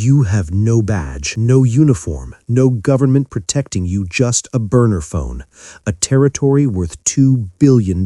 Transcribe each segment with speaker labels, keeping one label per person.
Speaker 1: You have no badge, no uniform, no government protecting you, just a burner phone, a territory worth $2 billion,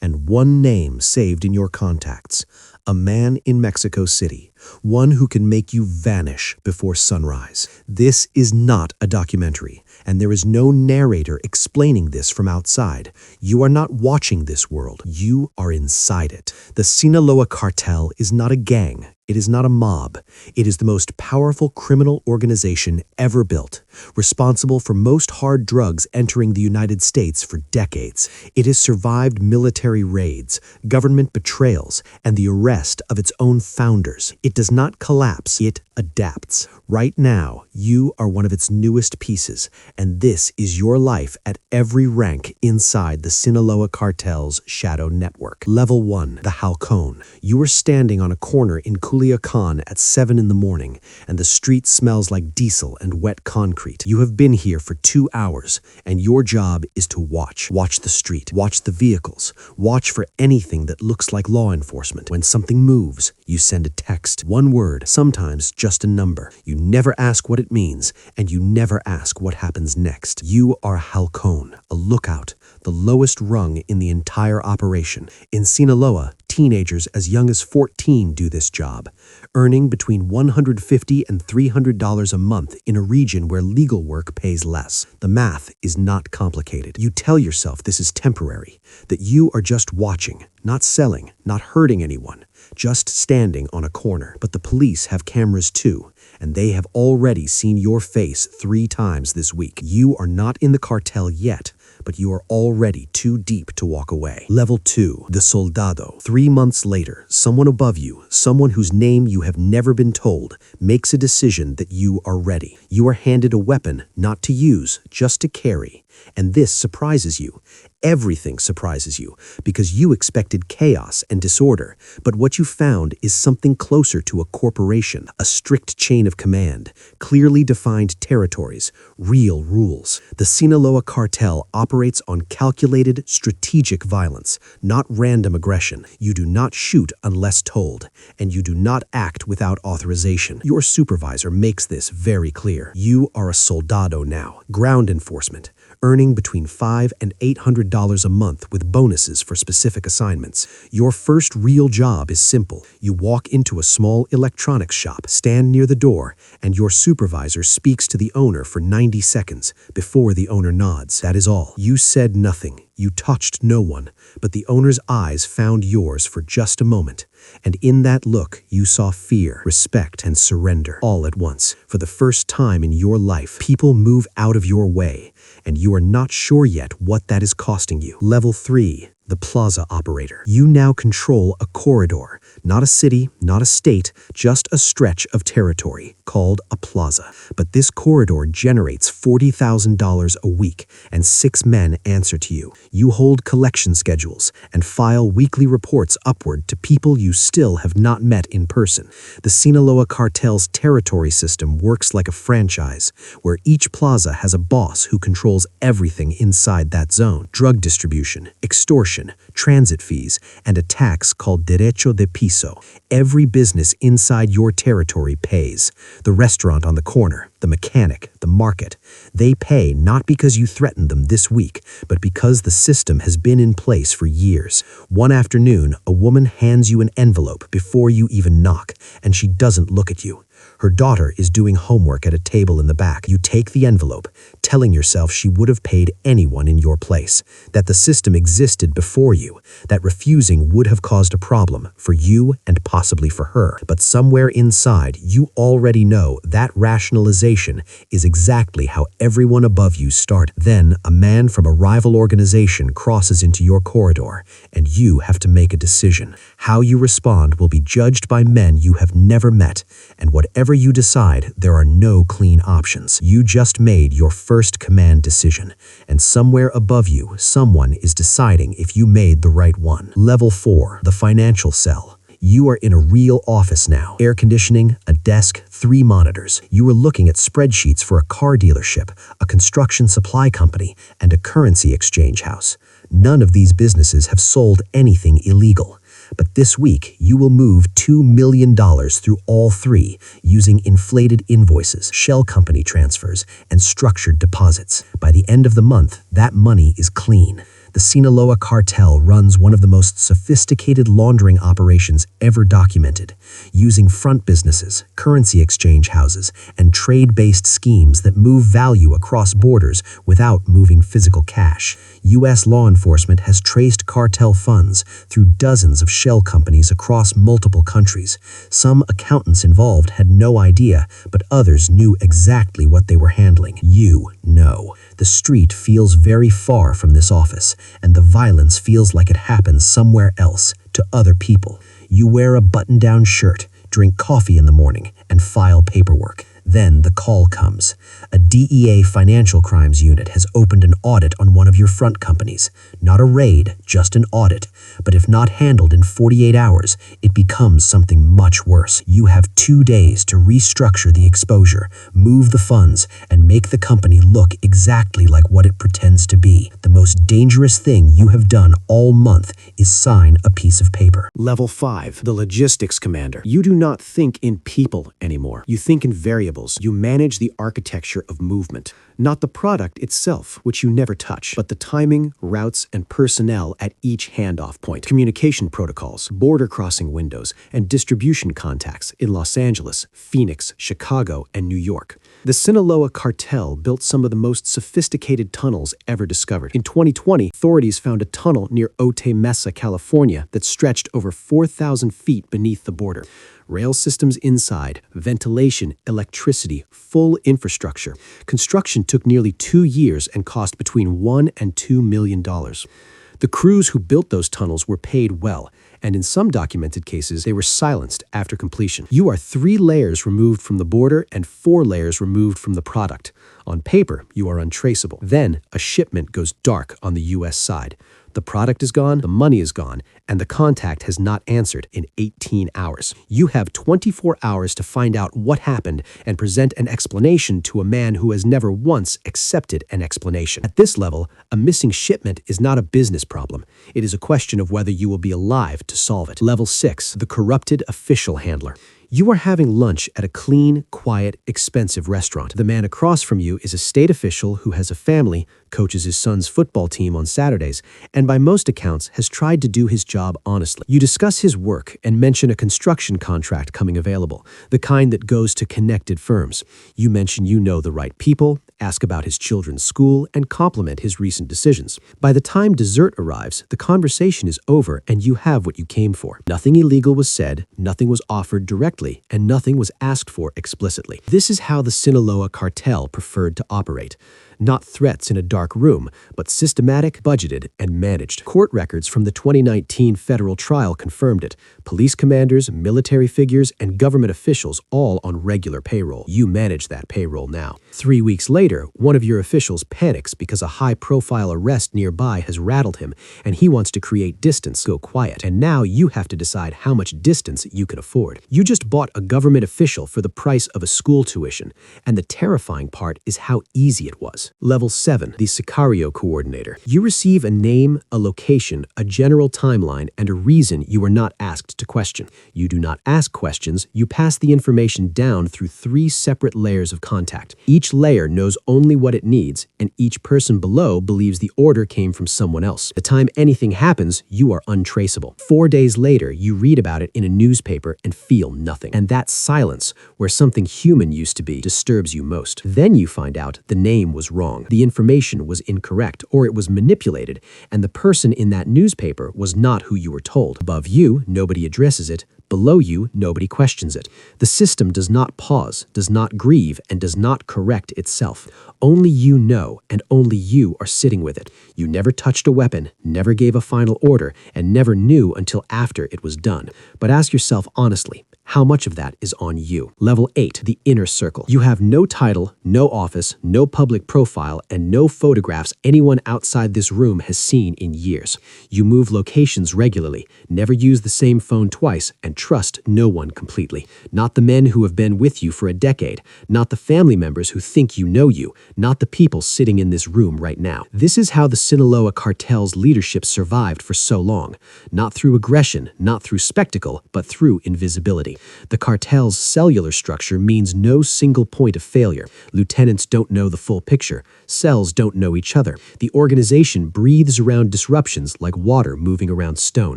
Speaker 1: and one name saved in your contacts. A man in Mexico City, one who can make you vanish before sunrise. This is not a documentary, and there is no narrator explaining this from outside. You are not watching this world, you are inside it. The Sinaloa Cartel is not a gang. It is not a mob. It is the most powerful criminal organization ever built, responsible for most hard drugs entering the United States for decades. It has survived military raids, government betrayals, and the arrest of its own founders. It does not collapse, it adapts. Right now, you are one of its newest pieces, and this is your life at every rank inside the Sinaloa Cartel's shadow network. Level 1, the Halcón. You are standing on a corner in Culiacán at 7 in the morning, and the street smells like diesel and wet concrete. You have been here for 2 hours, and your job is to watch. Watch the street, watch the vehicles, watch for anything that looks like law enforcement. When something moves, you send a text, one word, sometimes just a number. You never ask what it means, and you never ask what happens next. You are Halcón, a lookout, the lowest rung in the entire operation. In Sinaloa, teenagers as young as 14 do this job, earning between $150 and $300 a month in a region where legal work pays less. The math is not complicated. You tell yourself this is temporary, that you are just watching, not selling, not hurting anyone, just standing on a corner. But the police have cameras too, and they have already seen your face 3 times this week. You are not in the cartel yet, but you are already too deep to walk away. Level 2, the Soldado. 3 months later, someone above you, someone whose name you have never been told, makes a decision that you are ready. You are handed a weapon, not to use, just to carry. And this surprises you. Everything surprises you, because you expected chaos and disorder, but what you found is something closer to a corporation, a strict chain of command, clearly defined territories, real rules. The Sinaloa Cartel operates on calculated, strategic violence, not random aggression. You do not shoot unless told, and you do not act without authorization. Your supervisor makes this very clear. You are a soldado now, ground enforcement, earning between $500 and $800 a month with bonuses for specific assignments. Your first real job is simple. You walk into a small electronics shop, stand near the door, and your supervisor speaks to the owner for 90 seconds before the owner nods. That is all. You said nothing. You touched no one, but the owner's eyes found yours for just a moment. And in that look, you saw fear, respect, and surrender all at once. For the first time in your life, people move out of your way, and you are not sure yet what that is costing you. Level 3, the Plaza Operator. You now control a corridor, not a city, not a state, just a stretch of territory called a plaza. But this corridor generates $40,000 a week, and 6 men answer to you. You hold collection schedules and file weekly reports upward to people you still have not met in person. The Sinaloa Cartel's territory system works like a franchise, where each plaza has a boss who controls everything inside that zone. Drug distribution, extortion, transit fees, and a tax called derecho de piso. Every business inside your territory pays. The restaurant on the corner, the mechanic, the market. They pay not because you threatened them this week, but because the system has been in place for years. One afternoon, a woman hands you an envelope before you even knock, and she doesn't look at you. Her daughter is doing homework at a table in the back. You take the envelope, telling yourself she would have paid anyone in your place, that the system existed before you, that refusing would have caused a problem for you and possibly for her. But somewhere inside, you already know that rationalization is exactly how everyone above you started. Then, a man from a rival organization crosses into your corridor, and you have to make a decision. How you respond will be judged by men you have never met, and whatever you decide, there are no clean options. You just made your first command decision, and somewhere above you, someone is deciding if you made the right one. Level 4, the Financial Cell. You are in a real office now. Air conditioning, a desk, 3 monitors. You are looking at spreadsheets for a car dealership, a construction supply company, and a currency exchange house. None of these businesses have sold anything illegal. But this week, you will move $2 million through all three using inflated invoices, shell company transfers, and structured deposits. By the end of the month, that money is clean. The Sinaloa Cartel runs one of the most sophisticated laundering operations ever documented, using front businesses, currency exchange houses, and trade-based schemes that move value across borders without moving physical cash. U.S. law enforcement has traced cartel funds through dozens of shell companies across multiple countries. Some accountants involved had no idea, but others knew exactly what they were handling. You know. The street feels very far from this office, and the violence feels like it happens somewhere else, to other people. You wear a button-down shirt, drink coffee in the morning, and file paperwork. Then the call comes. A DEA financial crimes unit has opened an audit on one of your front companies. Not a raid, just an audit. But if not handled in 48 hours, it becomes something much worse. You have 2 days to restructure the exposure, move the funds, and make the company look exactly like what it pretends to be. The most dangerous thing you have done all month is sign a piece of paper.
Speaker 2: Level 5, the logistics commander. You do not think in people anymore. You think in variables. You manage the architecture of movement, not the product itself, which you never touch, but the timing, routes, and personnel at each handoff point, communication protocols, border crossing windows, and distribution contacts in Los Angeles, Phoenix, Chicago, and New York. The Sinaloa Cartel built some of the most sophisticated tunnels ever discovered. In 2020, authorities found a tunnel near Otay Mesa, California that stretched over 4,000 feet beneath the border. Rail systems inside, ventilation, electricity, full infrastructure. Construction took nearly 2 years and cost between $1 and $2 million. The crews who built those tunnels were paid well, and in some documented cases, they were silenced after completion. You are 3 layers removed from the border and 4 layers removed from the product. On paper, you are untraceable. Then, a shipment goes dark on the U.S. side. The product is gone, the money is gone, and the contact has not answered in 18 hours. You have 24 hours to find out what happened and present an explanation to a man who has never once accepted an explanation. At this level, a missing shipment is not a business problem. It is a question of whether you will be alive to solve it. Level 6, the corrupted official handler. You are having lunch at a clean, quiet, expensive restaurant. The man across from you is a state official who has a family, coaches his son's football team on Saturdays, and by most accounts has tried to do his job honestly. You discuss his work and mention a construction contract coming available, the kind that goes to connected firms. You mention you know the right people, ask about his children's school, and compliment his recent decisions. By the time dessert arrives, the conversation is over and you have what you came for. Nothing illegal was said, nothing was offered directly, and nothing was asked for explicitly. This is how the Sinaloa Cartel preferred to operate. Not threats in a dark room, but systematic, budgeted, and managed. Court records from the 2019 federal trial confirmed it. Police commanders, military figures, and government officials all on regular payroll. You manage that payroll now. 3 weeks later, one of your officials panics because a high-profile arrest nearby has rattled him, and he wants to create distance, go quiet. And now you have to decide how much distance you can afford. You just bought a government official for the price of a school tuition, and the terrifying part is how easy it was. Level 7, the Sicario Coordinator. You receive a name, a location, a general timeline, and a reason you are not asked to question. You do not ask questions, you pass the information down through 3 separate layers of contact. Each layer knows only what it needs, and each person below believes the order came from someone else. The time anything happens, you are untraceable. 4 days later, you read about it in a newspaper and feel nothing. And that silence, where something human used to be, disturbs you most. Then you find out the name was wrong. The information was incorrect, or it was manipulated, and the person in that newspaper was not who you were told. Above you, nobody addresses it. Below you, nobody questions it. The system does not pause, does not grieve, and does not correct itself. Only you know, and only you are sitting with it. You never touched a weapon, never gave a final order, and never knew until after it was done. But ask yourself honestly, How much of that is on you? Level 8, the inner circle. You have no title, no office, no public profile, and no photographs anyone outside this room has seen in years. You move locations regularly, never use the same phone twice, and trust no one completely. Not the men who have been with you for a decade, not the family members who think you know you, not the people sitting in this room right now. This is how the Sinaloa Cartel's leadership survived for so long. Not through aggression, not through spectacle, but through invisibility. The cartel's cellular structure means no single point of failure. Lieutenants don't know the full picture. Cells don't know each other. The organization breathes around disruptions like water moving around stone.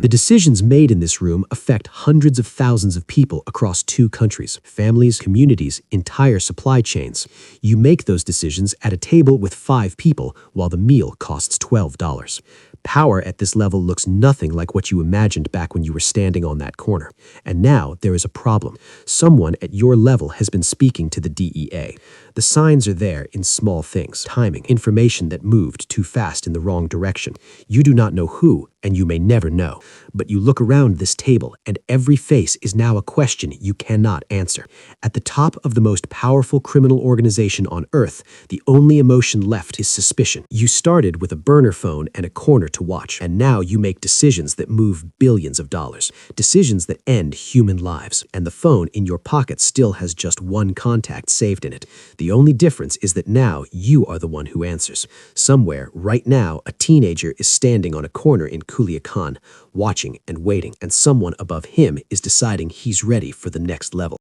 Speaker 2: The decisions made in this room affect hundreds of thousands of people across 2 countries, families, communities, entire supply chains. You make those decisions at a table with 5 people while the meal costs $12. Power at this level looks nothing like what you imagined back when you were standing on that corner. And now there is a problem. Someone at your level has been speaking to the DEA. The signs are there in small things, timing, information that moved too fast in the wrong direction. You do not know who, and you may never know. But you look around this table, and every face is now a question you cannot answer. At the top of the most powerful criminal organization on Earth, the only emotion left is suspicion. You started with a burner phone and a corner to watch, and now you make decisions that move billions of dollars. Decisions that end human lives, and the phone in your pocket still has just one contact saved in it. The only difference is that now you are the one who answers. Somewhere, right now, a teenager is standing on a corner in Culiacan, watching and waiting, and someone above him is deciding he's ready for the next level.